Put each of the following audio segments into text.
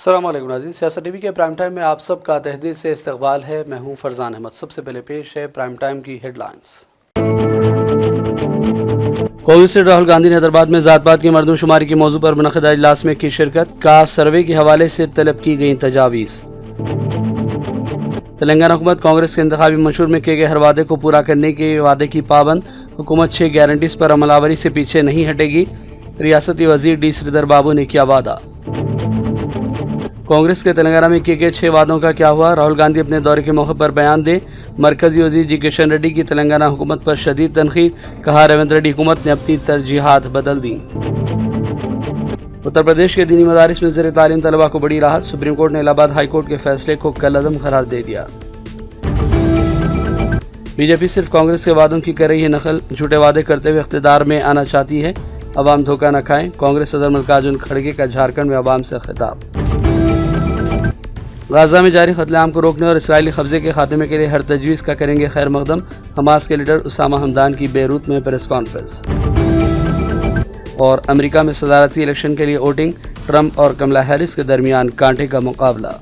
अस्सलामुअलैकुम नाज़रीन, सियासत टीवी के प्राइम टाइम में आप सबका तहदील से इस्तकबाल है। मैं हूं फरजान अहमद। सबसे पहले पेश है प्राइम टाइम की हेडलाइंस। कांग्रेस से राहुल गांधी ने हैदराबाद में जात पात की मरदमशुमारी के मौजू पर मुनक़िदा इजलास में की शिरकत। कास्ट सर्वे के हवाले से तलब की गई तजावीज़। तेलंगाना हुकूमत कांग्रेस के इंतखाबी मंशूर में किए गए हर वादे को पूरा करने के वादे की पाबंद। हुकूमत 6 गारंटीज पर अमलावरी से पीछे नहीं हटेगी। रियासती वजीर डी श्रीधर बाबू ने किया वादा। कांग्रेस के तेलंगाना में किए गए 6 वादों का क्या हुआ? राहुल गांधी अपने दौरे के मौके पर बयान दें। मरकजी वजीर जी किशन रेड्डी की तेलंगाना हुकूमत पर शदीद तनकीद। कहा, रेवंत रेड्डी हुकूमत ने अपनी तरजीहात बदल दी। उत्तर प्रदेश के दीनी मदारिस में ज़ेर तालीम तलबा को बड़ी राहत। सुप्रीम कोर्ट ने इलाहाबाद हाई कोर्ट के फैसले को कलअदम करार दे दिया। बीजेपी सिर्फ कांग्रेस के वादों की कर रही है नकल। झूठे वादे करते हुए इख्तियार में आना चाहती है। अवाम धोखा न खाएं। कांग्रेस सदर मल्लिकार्जुन खड़गे का झारखंड में अवाम से खिताब। गाजा में जारी कत्लेआम को रोकने और इसराइली कब्जे के खात्मे के लिए हर तजवीज़ का करेंगे खैर मकदम। हमास के लीडर उसामा हमदान की बेरूत में प्रेस कॉन्फ्रेंस। और अमेरिका में सदारती इलेक्शन के लिए वोटिंग। ट्रंप और कमला हैरिस के दरमियान कांटे का मुकाबला।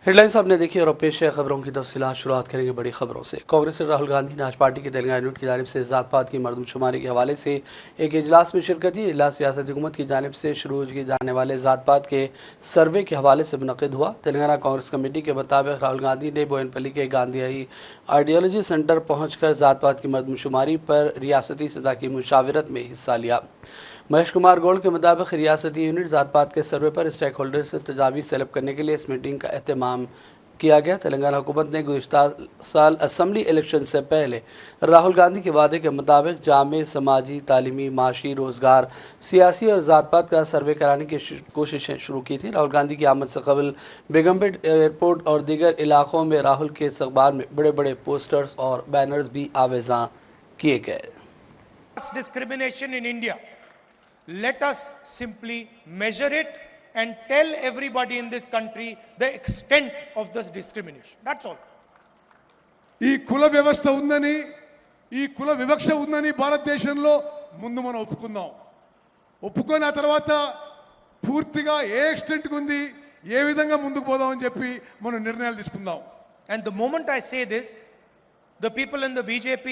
हेडलाइंस आपने देखी और पेश है खबरों की तफसीलात। शुरुआत करेंगे बड़ी खबरों से। कांग्रेस से राहुल गांधी ने आज पार्टी के तेलंगाना यूनिट की जानिब से जात पात की मरदमशुमारी के हवाले से एक इजलास में शिरकत की। इजलास सियासती हुकूमत की जानिब से शुरू किए जाने वाले जात पात के सर्वे के हवाले से मुनक़िद हुआ। तेलंगाना कांग्रेस कमेटी के मुताबिक राहुल गांधी ने बोयनपल्ली के गांधी आइडियोलॉजी सेंटर पहुँच कर जात पात की मरदमशुमारी पर रियासती सतह की मुशावरत में हिस्सा लिया। महेश कुमार गौड़ के मुताबिक रियासती यूनिट जात पात के सर्वे पर स्टेक होल्डर से तजावीज़ तलब करने के लिए इस मीटिंग का एहतमाम किया गया। तेलंगाना हुकूमत ने गुज़िश्ता साल असम्बली इलेक्शन से पहले राहुल गांधी के वादे के मुताबिक जामे समाजी, तालीमी, माशी, रोज़गार, सियासी और जात पात का सर्वे कराने की कोशिशें शुरू की थी। राहुल गांधी की आमद से कबल बेगमपेट एयरपोर्ट और दीगर इलाकों में राहुल के इस्तकबाल में बड़े बड़े पोस्टर्स और बैनर्स भी आवेज़ां किए गए। Discrimination in India. Let us simply measure it and tell everybody in this country the extent of this discrimination. That's all. ఈ కుల వ్యవస్థ ఉందని, ఈ కుల వివక్ష ఉందని భారతదేశంలో ముందు మనం ఒప్పుకొని ఆ తర్వాత పూర్తిగా ఏ ఎక్స్టెంట్ ఉంది, ఏ విధంగా ముందుకు పోదామని చెప్పి మనం నిర్ణయాలు తీసుకుందాం. And the moment I say this, the people in the BJP,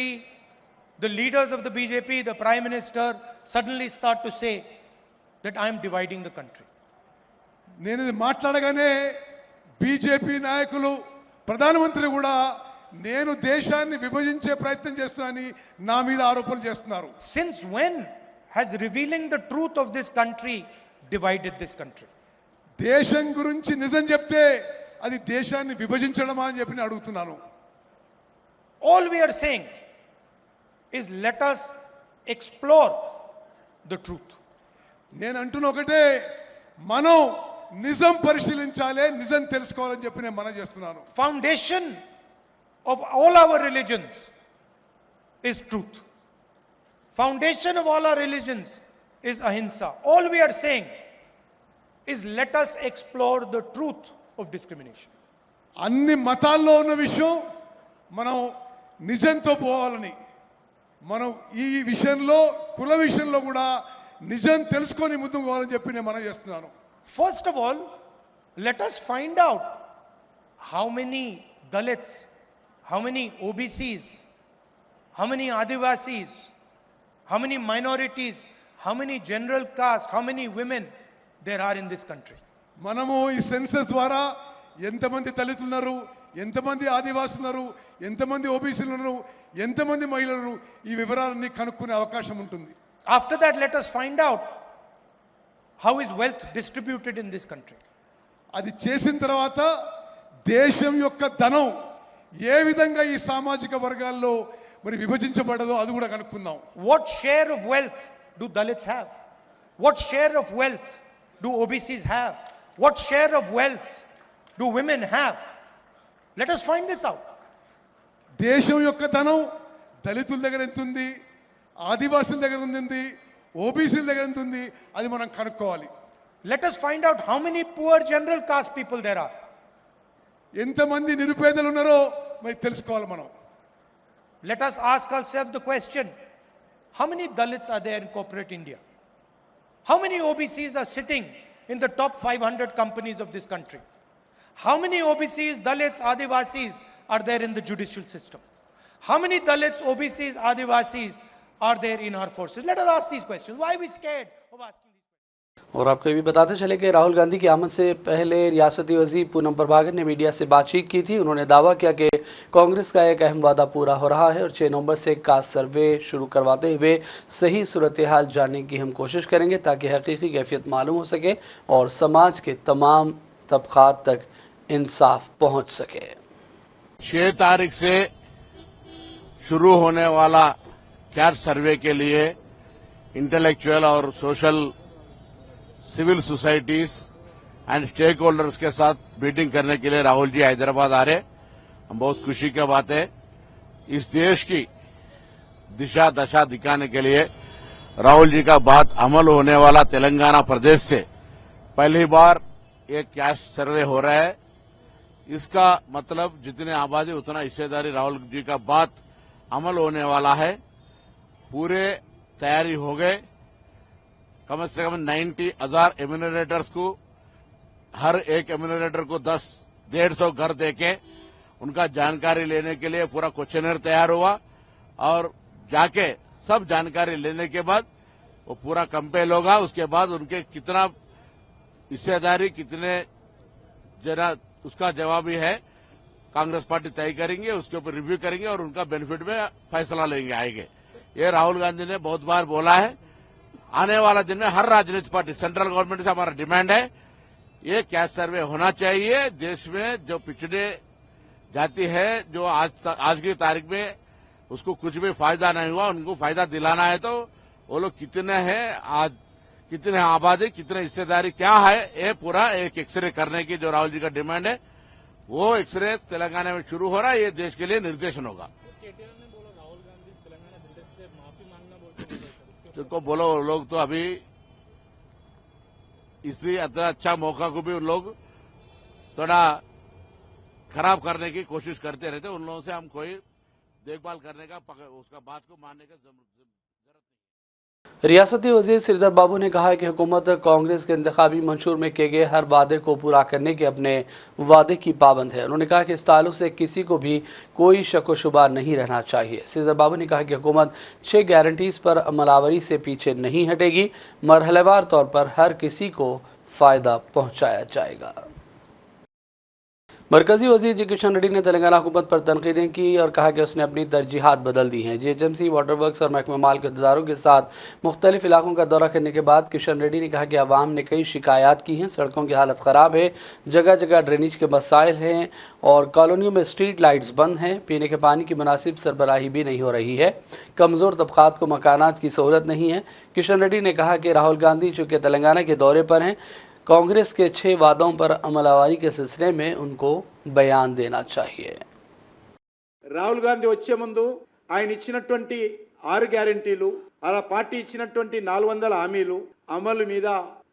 the leaders of the BJP, the Prime Minister suddenly start to say that I am dividing the country. నేను ఇది మాట్లాడగానే బీజేపీ నాయకులు, ప్రధానమంత్రి కూడా నేను దేశాన్ని విభజించే ప్రయత్నం చేస్తున్నానని నా మీద ఆరోపణలు చేస్తున్నారు. Since when has revealing the truth of this country divided this country? దేశం గురించి నిజం చెప్తే అది దేశాన్ని విభజించడమా అని చెప్పి అడుగుతున్నాను. All we are saying is let us explore the truth. నేను అంటున్న ఒకటే, మనం నిజం పరిశీలించాలి, నిజం తెలుసుకోవాలని చెప్పి నేను మనం చేస్తున్నాను. Foundation of all our religions is truth. Foundation of all our religions is ahimsa. All we are saying is let us explore the truth of discrimination. అన్ని మతాల్లో ఉన్న విషయం మనం నిజంతో పోవాలని, మనం ఈ విషయంలో కుల విషయంలో కూడా నిజం తెలుసుకొని ముందుకు పోవాలని చెప్పి నేను మనం చేస్తున్నాను. First of all, let us find out how many Dalits, how many OBCs, how many Adivasis, how many minorities, how many general caste, how many women there are in this country. మనము ఈ census ద్వారా ఎంతమంది దళితులు ఉన్నారు, ఎంతమంది ఆదివాసులు ఉన్నారు, ఎంతమంది ఓబీసీలు ఉన్నారు, ఎంతమంది మహిళలు, ఈ వివరాలన్నీ కనుక్కునే అవకాశం ఉంటుంది. After that, let us find out how is wealth distributed in this country. అది చేసిన తర్వాత దేశం యొక్క ధనం ఏ విధంగా ఈ సామాజిక వర్గాల్లో మరి విభజించబడదో అది కూడా కనుక్కుందాం. What share of wealth do Dalits have? What share of wealth do OBCs have? What share of wealth do women have? Let us find this out. దేశం యొక్క ధనం దళితుల దగ్గర ఎంత ఉంది, ఆదివాసుల దగ్గర ఉంది, ఓబీసీల దగ్గర ఎంత ఉంది, అది మనం కనుక్కోవాలి. Let us find out how many poor general caste people there are. ఎంతమంది నిరుపేదలు ఉన్నారో మరి తెలుసుకోవాలి మనం. Let us ask ourselves the question, how many Dalits are there in corporate India? How many OBCs are sitting in the top 500 companies of this country? How many OBCs, Dalits, Adivasis are there in the judicial system? How many Dalits, OBCs, Adivasis are there in our forces? Let us ask these questions. Why are we scared of asking? और आपको ये भी बताते चले कि राहुल गांधी की आमद से पहले रियासती वजीर पूनम प्रभाकर ने मीडिया से बातचीत की थी। उन्होंने दावा किया कि कांग्रेस का एक अहम वादा पूरा हो रहा है और 6 नवंबर से कास्ट सर्वे शुरू करवाते हुए सही सूरत हाल जानने की हम कोशिश करेंगे ताकि हकीकी कैफियत मालूम हो सके और समाज के तमाम तबकात तक इंसाफ पहुँच सके। 6 तारीख से शुरू होने वाला कैस्ट सर्वे के लिए इंटेलेक्चुअल और social civil societies and stakeholders के साथ मीटिंग करने के लिए राहुल जी हैदराबाद आ रहे। हम बहुत खुशी की बात है। इस देश की दिशा दशा दिखाने के लिए राहुल जी का बात अमल होने वाला तेलंगाना प्रदेश से पहली बार एक कैस्ट सर्वे हो रहा है। इसका मतलब जितने आबादी उतना हिस्सेदारी राहुल जी का बात अमल होने वाला है। पूरे तैयारी हो गए। कम से कम 90,000 एम्यूनरेटर्स को हर एक एम्यूनरेटर को 150 घर देके उनका जानकारी लेने के लिए पूरा क्वेश्चनर तैयार हुआ और जाके सब जानकारी लेने के बाद वो पूरा कंपेल होगा। उसके बाद उनके कितना हिस्सेदारी कितने जरा उसका जवाब ही है कांग्रेस पार्टी तय करेंगे। उसके ऊपर रिव्यू करेंगे और उनका बेनिफिट में फैसला लेंगे आएंगे। ये राहुल गांधी ने बहुत बार बोला है। आने वाला दिन में हर राजनीतिक पार्टी सेंट्रल गवर्नमेंट से हमारा डिमांड है ये कैस्ट सर्वे होना चाहिए। देश में जो पिछड़े जाति है जो आज की तारीख में उसको कुछ भी फायदा नहीं हुआ उनको फायदा दिलाना है। तो वो लोग कितने हैं आज कितने आबादी कितने हिस्सेदारी क्या है ये पूरा एक एक्सरे करने की जो राहुल जी का डिमांड है वो एक्सरे तेलंगाना में शुरू हो रहा है। ये देश के लिए निर्देशन होगा। को बोलो लोग तो अभी इसी अच्छा मौका को भी उन लोग थोड़ा खराब करने की कोशिश करते रहते। उन लोगों से हम कोई देखभाल करने का उसका बात को मानने का जरूरत नहीं। रियासती वजीर श्रीधर बाबू ने कहा है कि हुकूमत कांग्रेस के इंतखाबी मंशूर में किए गए हर वादे को पूरा करने के अपने वादे की पाबंद है। उन्होंने कहा कि इस ताल्लुक से किसी को भी कोई शक व शुबा नहीं रहना चाहिए। श्रीधर बाबू ने कहा कि हुकूमत 6 गारंटीज पर अमलावरी से पीछे नहीं हटेगी। मरहलेवार तौर पर हर किसी को फ़ायदा पहुँचाया जाएगा। मरकजी वजीर जी किशन रेड्डी ने तेलंगाना हुकूमत पर तनकीदें की और कहा कि उसने अपनी तरजीहात बदल दी हैं। जीएचएमसी वाटर वर्क्स और महकमा माल के अहदेदारों के साथ मुख्तलिफ इलाकों का दौरा करने के बाद किशन रेड्डी ने कहा कि अवाम ने कई शिकायत की हैं। सड़कों की हालत ख़राब है, जगह जगह ड्रेनेज के मसाइल हैं और कॉलोनियों में स्ट्रीट लाइट्स बंद हैं। पीने के पानी की मुनासिब सरबराही भी नहीं हो रही है। कमज़ोर तबकात को मकानात की सहूलत नहीं है। किशन रेड्डी ने कहा कि राहुल गांधी चूँकि तेलंगाना के दौरे पर हैं कांग्रेस के 6 वादों पर अमलावरी के सिलसिले में उनको बयान देना चाहिए। రాహుల్ గాంధీ వచ్చే ముందు ఆయన ఇచ్చినటువంటి 6 గ్యారెంటీలు అలా పార్టీ ఇచ్చినటువంటి 400 హామీలు అమలు మీద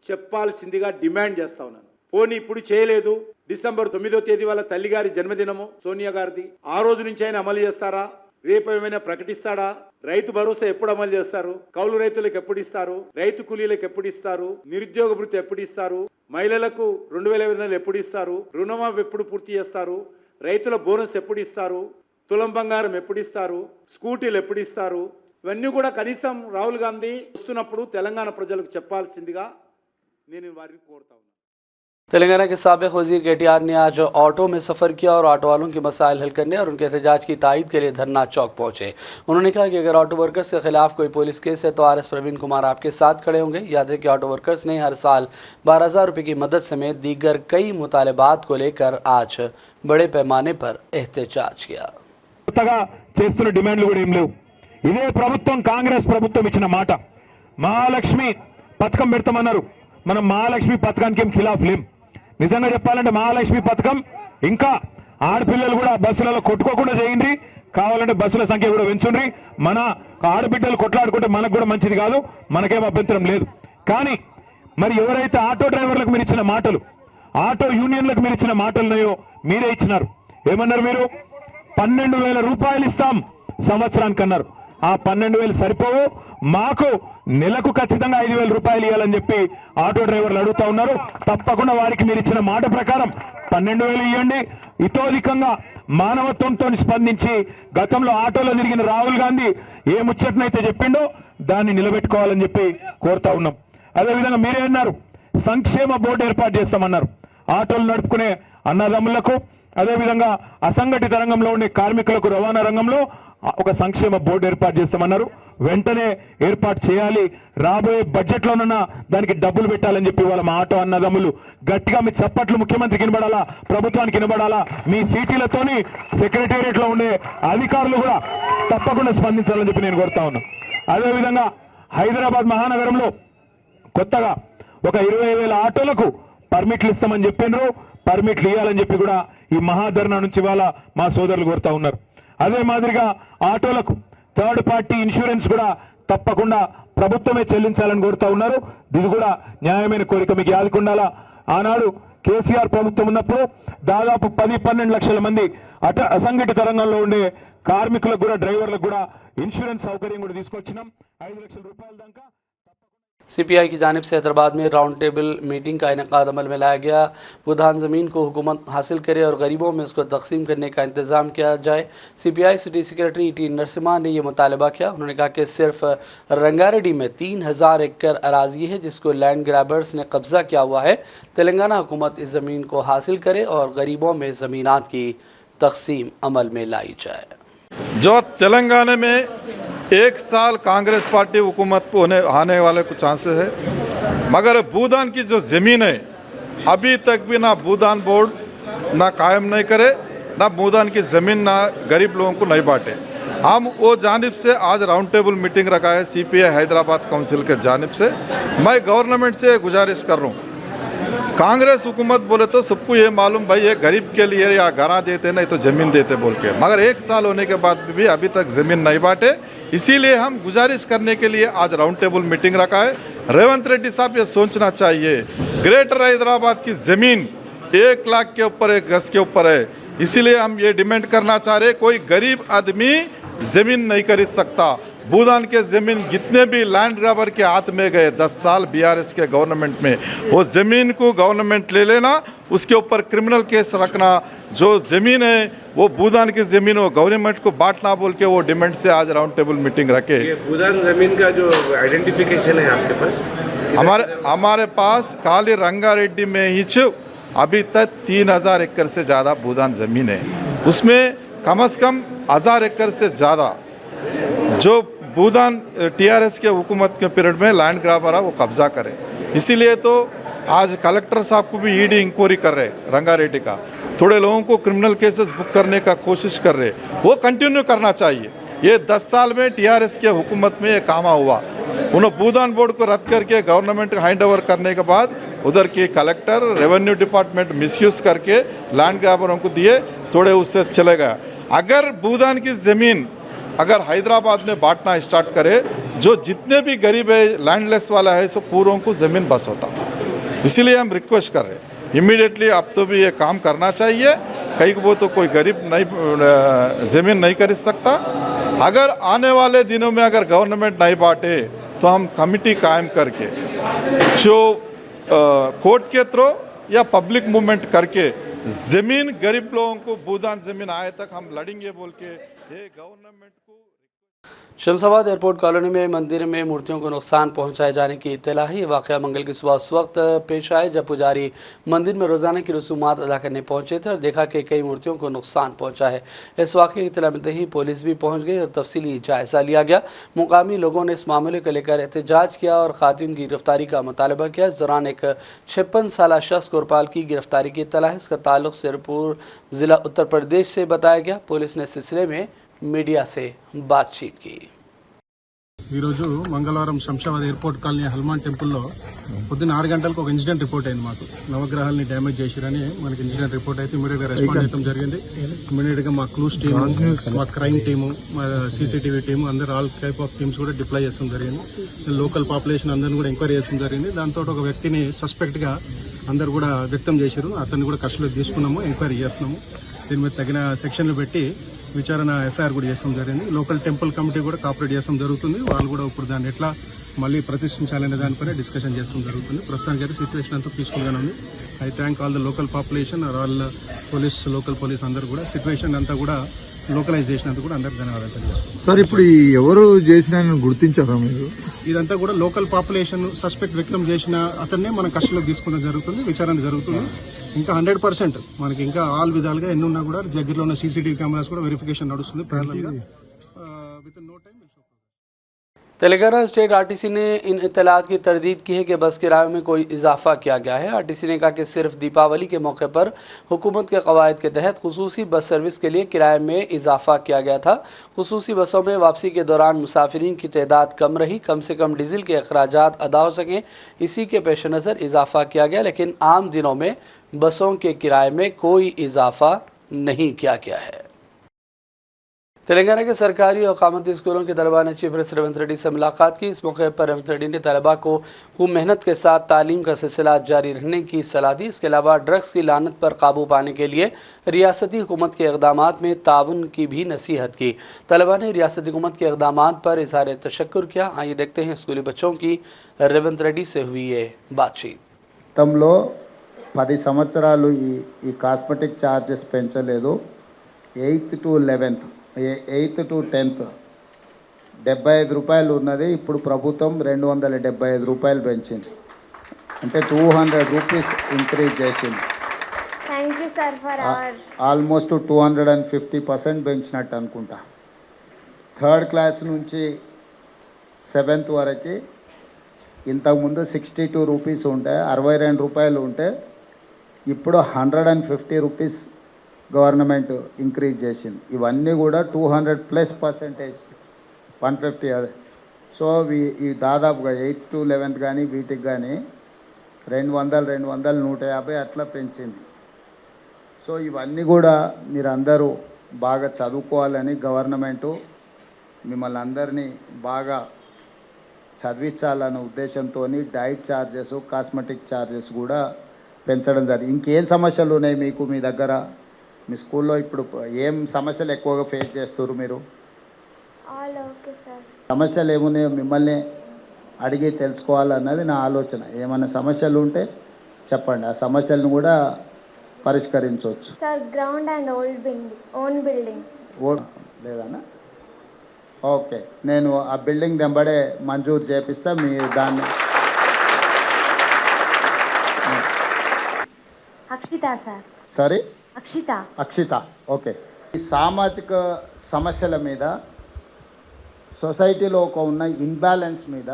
చెప్పాల్సిందిగా డిమాండ్ చేస్తా ఉన్నాను। పోనీ ఇప్పుడు చేయలేదు। డిసెంబర్ 9వ తేదీ వాళ్ళ తల్లిగారి జన్మదినము సోనియా గారిది ఆ రోజు నుంచి ఆయన అమలు చేస్తారా? రేపు ఏమైనా ప్రకటిస్తాడా? రైతు భరోసా ఎప్పుడు అమలు చేస్తారు? కౌలు రైతులకు ఎప్పుడు ఇస్తారు? రైతు కూలీలకు ఎప్పుడు ఇస్తారు? నిరుద్యోగ భృతి ఎప్పుడు ఇస్తారు? మహిళలకు 2500 ఎప్పుడు ఇస్తారు? రుణమాఫీ ఎప్పుడు పూర్తి చేస్తారు? రైతుల బోనస్ ఎప్పుడు ఇస్తారు? తులం బంగారం ఎప్పుడు ఇస్తారు? స్కూటీలు ఎప్పుడు ఇస్తారు? ఇవన్నీ కూడా కనీసం రాహుల్ గాంధీ వస్తున్నప్పుడు తెలంగాణ ప్రజలకు చెప్పాల్సిందిగా నేను వారిని కోరుతా ఉన్నాను। तेलंगाना के साबिक वजीर केटीआर ने आज ऑटो में सफ़र किया और ऑटो वालों के मसाइल हल करने और उनके एहतजाज की तायद के लिए धरना चौक पहुंचे। उन्होंने कहा कि अगर ऑटो वर्कर्स के खिलाफ कोई पुलिस केस है तो RS प्रवीण कुमार आपके साथ खड़े होंगे। याद है कि ऑटो वर्कर्स ने हर साल 12,000 रुपये की मदद समेत दीगर कई मुतालबात को लेकर आज बड़े पैमाने पर एहतजाज किया। ఇదే ప్రభుత్వం కాంగ్రెస్ ప్రభుత్వం ఇచ్చిన మాట మహాలక్ష్మి పథకం పెడతామన్నారు। మనం మహాలక్ష్మి పథకానికి ఖిలాఫ్ లేం। నిజంగా చెప్పాలంటే మహాలక్ష్మి పథకం ఇంకా ఆడపిల్లలు కూడా బస్సులలో కొట్టుకోకుండా చేయండి। కావాలంటే బస్సుల సంఖ్య కూడా పెంచుండ్రి। మన ఆడబిడ్డలు కొట్లాడుకుంటే మనకు కూడా మంచిది కాదు, మనకేం అభ్యంతరం లేదు। కానీ మరి ఎవరైతే ఆటో డ్రైవర్లకు మీరు ఇచ్చిన మాటలు ఆటో యూనియన్లకు మీరు ఇచ్చిన మాటలున్నాయో మీరే ఇచ్చినారు। ఏమన్నారు మీరు? 12,000 రూపాయలు ఇస్తాం సంవత్సరానికి అన్నారు। ఆ 12,000 సరిపోవు, మాకు నెలకు ఖచ్చితంగా 5,000 రూపాయలు ఇవ్వాలని చెప్పి ఆటో డ్రైవర్లు అడుగుతా ఉన్నారు. తప్పకుండా వారికి మీరు ఇచ్చిన మాట ప్రకారం 12,000 ఇవ్వండి. ఇతోధికంగా మానవత్వంతో స్పందించి గతంలో ఆటోలో తిరిగిన రాహుల్ గాంధీ ఏ ముచ్చటనైతే చెప్పిండో దాన్ని నిలబెట్టుకోవాలని చెప్పి కోరుతా ఉన్నాం. అదేవిధంగా మీరే అన్నారు సంక్షేమ బోర్డు ఏర్పాటు చేస్తామన్నారు. ఆటోలు నడుపుకునే అన్నదమ్ములకు, అదేవిధంగా అసంఘటిత రంగంలో ఉండే కార్మికులకు, రవాణా రంగంలో ఒక సంక్షేమ బోర్డు ఏర్పాటు చేస్తామన్నారు. వెంటనే ఏర్పాటు చేయాలి. రాబోయే బడ్జెట్లోనన్నా దానికి డబ్బులు పెట్టాలని చెప్పి వాళ్ళ మా ఆటో అన్నదమ్ములు గట్టిగా మీ చప్పట్లు ముఖ్యమంత్రికి వినబడాలా, ప్రభుత్వానికి వినబడాలా. మీ సిటీలతోని సెక్రటేరియట్ లో ఉండే అధికారులు కూడా తప్పకుండా స్పందించాలని చెప్పి నేను కోరుతా ఉన్నా. అదేవిధంగా హైదరాబాద్ మహానగరంలో కొత్తగా ఒక 20,000 ఆటోలకు పర్మిట్లు ఇస్తామని చెప్పిండ్రు. పర్మిట్లు ఇవ్వాలని చెప్పి కూడా ఈ మహాధర్నా నుంచి వాళ్ళ మా సోదరులు కోరుతా ఉన్నారు. అదే మాదిరిగా ఆటోలకు థర్డ్ పార్టీ ఇన్సూరెన్స్ కూడా తప్పకుండా ప్రభుత్వమే చెల్లించాలని కోరుతా ఉన్నారు. ఇది కూడా న్యాయమైన కోరిక. మీకు యాదకుండాలా, ఆనాడు కేసీఆర్ ప్రభుత్వం ఉన్నప్పుడు దాదాపు 10-12 లక్షల మంది అసంఘటిత రంగంలో ఉండే కార్మికులకు కూడా, డ్రైవర్లకు కూడా ఇన్సూరెన్స్ సౌకర్యం కూడా తీసుకొచ్చినాం. 5 లక్షల రూపాయల దాకా. CPI की जानिब से हैदराबाद में राउंड टेबल मीटिंग का इनेकाद अमल में लाया गया। बुधान ज़मीन को हुकूमत हासिल करे और गरीबों में उसको तकसीम करने का इंतज़ाम किया जाए। CPI city secretary T Narasimha ने यह मुतालबा किया। उन्होंने कहा कि सिर्फ रंगारेड्डी में 3,000 एकड़ अराजी है जिसको लैंड ग्रैबर्स ने कब्ज़ा किया हुआ है। तेलंगाना हुकूमत इस ज़मीन को हासिल करे और गरीबों में ज़मीनात की तकसीम अमल में लाई जाए। जो तेलंगाना में 1 साल कांग्रेस पार्टी हुकूमत को आने वाले कुछ चांसेस है, मगर भूदान की जो ज़मीन है अभी तक भी ना भूदान बोर्ड ना कायम नहीं करे, ना भूदान की ज़मीन ना गरीब लोगों को नहीं बांटे। हम वो जानिब से आज राउंड टेबल मीटिंग रखा है CPI हैदराबाद काउंसिल के जानिब से। मैं गवर्नमेंट से गुजारिश कर रहा हूँ, कांग्रेस हुकूमत बोले तो सबको ये मालूम भाई ये गरीब के लिए या घरा देते नहीं तो ज़मीन देते बोल के, मगर 1 साल होने के बाद भी अभी तक ज़मीन नहीं बांटे। इसीलिए हम गुजारिश करने के लिए आज राउंड टेबल मीटिंग रखा है। रेवंत रेड्डी साहब ये सोचना चाहिए, ग्रेटर हैदराबाद की ज़मीन 1 लाख के ऊपर, 1 गज के ऊपर है। इसीलिए हम ये डिमांड करना चाह रहे, कोई गरीब आदमी ज़मीन नहीं खरीद सकता। भूदान के ज़मीन जितने भी लैंड ग्रैबर के हाथ में गए 10 साल BRS के गवर्नमेंट में, वो ज़मीन को गवर्नमेंट ले लेना, उसके ऊपर क्रिमिनल केस रखना। जो ज़मीन है वो भूदान की ज़मीन हो गवर्नमेंट को बांटना बोल के वो डिमांड से आज राउंड टेबल मीटिंग रखे। ये भूदान ज़मीन का जो आइडेंटिफिकेशन है आपके पास? हमारे पास खाली रंगारेड्डी में ही अभी तक 3,000 एकड़ से ज़्यादा भूदान ज़मीन है। उसमें कम से कम 1,000 एकड़ से ज़्यादा जो भूदान TRS के हुकूमत के पीरियड में लैंड ग्रैबर है वो कब्जा करे। इसीलिए तो आज कलेक्टर साहब को भी ED इंक्वायरी कर रहे रंगारेड्डी का, थोड़े लोगों को क्रिमिनल केसेस बुक करने का कोशिश कर रहे, वो कंटिन्यू करना चाहिए। ये 10 साल में TRS के हुकूमत में ये काम हुआ। उन्होंने भूदान बोर्ड को रद्द करके गवर्नमेंट को हैंड ओवर करने के बाद उधर की कलेक्टर रेवेन्यू डिपार्टमेंट मिसयूज़ करके लैंड ग्रैबरों को दिए, थोड़े उससे चले गया। अगर भूदान की ज़मीन अगर हैदराबाद में बांटना स्टार्ट करे, जो जितने भी गरीब है लैंडलेस वाला है सब पूरों को ज़मीन बस होता। इसीलिए हम रिक्वेस्ट कर रहे हैं इमीडिएटली अब तो भी ये काम करना चाहिए। कहीं को तो कोई गरीब नहीं ज़मीन नहीं खरीद सकता। अगर आने वाले दिनों में अगर गवर्नमेंट नहीं बांटे तो हम कमिटी कायम करके जो कोर्ट के थ्रू या पब्लिक मूवमेंट करके ज़मीन गरीब लोगों को भूदान ज़मीन आए तक हम लड़ेंगे बोल के ये गवर्नमेंट को। शमशाबाद एयरपोर्ट कॉलोनी में मंदिर में मूर्तियों को नुकसान पहुंचाए जाने की इत्तला है। वाक़या मंगल की सुबह उस वक्त पेश आए जब पुजारी मंदिर में रोज़ाना की रसूमात अदा करने पहुंचे थे और देखा कि कई मूर्तियों को नुकसान पहुंचा है। इस वाक़े की इत्तला मिलते ही पुलिस भी पहुंच गई और तफसीली जायज़ा लिया गया। मुकामी लोगों ने इस मामले को लेकर एहतजाज किया और खातून की गिरफ्तारी का मुतालबा किया। इस दौरान एक 56 साल शख्स गुरपाल की गिरफ्तारी की इत्तला है। इसका ताल्लुक सिरपुर ज़िला उत्तर प्रदेश से बताया गया। पुलिस ने इस सिलसिले में मीडिया से बातचीत की। ఈరోజు మంగళవారం శంషాబాద్ ఎయిర్పోర్ట్ కాలనీ హనుమాన్ టెంపుల్లో పొద్దున్న 6 గంటలకు ఒక ఇన్సిడెంట్ రిపోర్ట్ అయింది. మాకు నవగ్రహాలని డ్యామేజ్ చేశారని మనకి ఇన్సిడెంట్ రిపోర్ట్ అయితే ఇమీడియట్ గా రెస్పాండ్ చేయడం జరిగింది. ఇమీడియట్ గా మా క్లూస్ టీమ్, మా క్రైమ్ టీము, మా CCTV టీము అందరూ ఆల్ టైప్ ఆఫ్ టీమ్స్ కూడా డిప్లాయ్ చేస్తాం జరిగింది. లోకల్ పాపులేషన్ అందరిని కూడా ఎంక్వైరీ చేస్తాం జరిగింది. దాంతో ఒక వ్యక్తిని సస్పెక్ట్ గా అందరు కూడా వ్యక్తం చేశారు. అతన్ని కూడా కస్టడీలోకి తీసుకున్నాము, ఎంక్వైరీ చేస్తున్నాము. దీని మీద తగిన సెక్షన్లు పెట్టి విచారణ ఎఫ్ఐఆర్ కూడా చేస్తాం జరిగింది. లోకల్ టెంపుల్ కమిటీ కూడా కోఆపరేట్ చేస్తాం జరుగుతుంది. వాళ్ళు కూడా ఇప్పుడు దాన్ని ఎట్లా మళ్ళీ ప్రతిష్ఠించాలనే దానిపైన డిస్కషన్ చేస్తాం జరుగుతుంది. ప్రస్తుతానికి అయితే సిచ్యువేషన్ అంతా పీస్ఫుల్ గానే ఉంది. I thank all the local population, all police, local police అందరూ కూడా సిచ్యువేషన్ అంతా కూడా లోకలైజ్ చేసినందుకు కూడా అందరికి ధన్యవాదాలు తెలియజేస్తున్నాం. సార్, ఇప్పుడు ఈ ఎవరు చేసిన గుర్తించారా మీరు? ఇదంతా కూడా లోకల్ పాపులేషన్ సస్పెక్ట్ వ్యక్తం చేసిన అతన్నే మనం కస్టడీలో తీసుకోవడం జరుగుతుంది. విచారణ జరుగుతుంది. ఇంకా 100% మనకి ఇంకా ఆల్ విధాలుగా ఎన్ని ఉన్నా కూడా దగ్గరలో ఉన్న సీసీటీవీ కెమెరాస్ కూడా వెరిఫికేషన్ నడుస్తుంది. ప్యారలల్ గా within no time Telangana state RTC ने इन इत्तलात की तरदीद की है कि बस किराए में कोई इजाफा किया गया है। आरटीसी ने कहा कि सिर्फ दीपावली के मौके पर हुकूमत के कवायद के तहत खुसूसी बस सर्विस के लिए किराए में इजाफा किया गया था। खुसूसी बसों में वापसी के दौरान मुसाफिरीन की तादाद कम रही, कम से कम डीजल के अखराजात अदा हो सकें, इसी के पेश नज़र इजाफा किया गया। लेकिन आम दिनों में बसों के किराए में कोई इजाफा नहीं किया गया है। तेलंगाना के सरकारी और कामती स्कूलों के तलबा ने चीफ मिनिस्टर रेवंत रेड्डी से मुलाकात की। इस मौके पर रेवंत रेड्डी ने तलबा को खूब मेहनत के साथ तालीम का सिलसिला जारी रहने की सलाह दी। इसके अलावा ड्रग्स की लानत पर काबू पाने के लिए रियासती हुकूमत के इक़दामात में ताउन की भी नसीहत की। तलबा ने रियासती हुकूमत के इक़दामात पर इज़हार तशक्कुर किया। आइए देखते हैं स्कूली बच्चों की रेवंत रेड्डी से हुई ये बातचीत। గతంలో 10 సంవత్సరాలు ఈ కాస్మెటిక్ ఛార్జెస్ పెంచలేదు. 8th to 11th 8th to 10th 75 రూపాయలు ఉన్నది. ఇప్పుడు ప్రభుత్వం 275 రూపాయలు పెంచింది. అంటే 200 రూపీస్ ఇంక్రీజ్ చేసింది. Thank you sir for hour almost 250% పెంచినట్టు అనుకుంటా. 3rd క్లాస్ నుంచి 7th వరకు ఇంతకుముందు 62 రూపీస్ ఉంటే 62 రూపాయలు ఉంటే ఇప్పుడు 150 రూపీస్ గవర్నమెంట్ ఇంక్రీజ్ చేసింది. ఇవన్నీ కూడా 200+% 150 అదే. సో ఈ దాదాపుగా 8th to 11th కానీ వీటికి కానీ 200 150 అట్లా పెంచింది. సో ఇవన్నీ కూడా మీరందరూ బాగా చదువుకోవాలని గవర్నమెంటు మిమ్మల్ని అందరినీ బాగా చదివించాలన్న ఉద్దేశంతో డైట్ ఛార్జెస్, కాస్మెటిక్ ఛార్జెస్ కూడా పెంచడం జరిగింది. ఇంకేం సమస్యలు ఉన్నాయి మీకు మీ దగ్గర? మీ స్కూల్లో ఇప్పుడు ఏం సమస్యలు ఎక్కువగా ఫేస్ చేస్తారు మీరు? All okay sir. సమస్యలు ఏమున్నాయో మిమ్మల్ని అడిగి తెలుసుకోవాలన్నది నా ఆలోచన. ఏమైనా సమస్యలు ఉంటే చెప్పండి, ఆ సమస్యలను కూడా పరిష్కరించవచ్చు. Sir ground and own building లేదన్నా? ఓకే, నేను ఆ బిల్డింగ్ దెంబడే మంజూరు చేపిస్తా. మీ దాన్ని Akshita sir. Sorry, Akshita. Okay. ఈ సామాజిక సమస్యల మీద, సొసైటీలో ఉన్న ఇన్బ్యాలెన్స్ మీద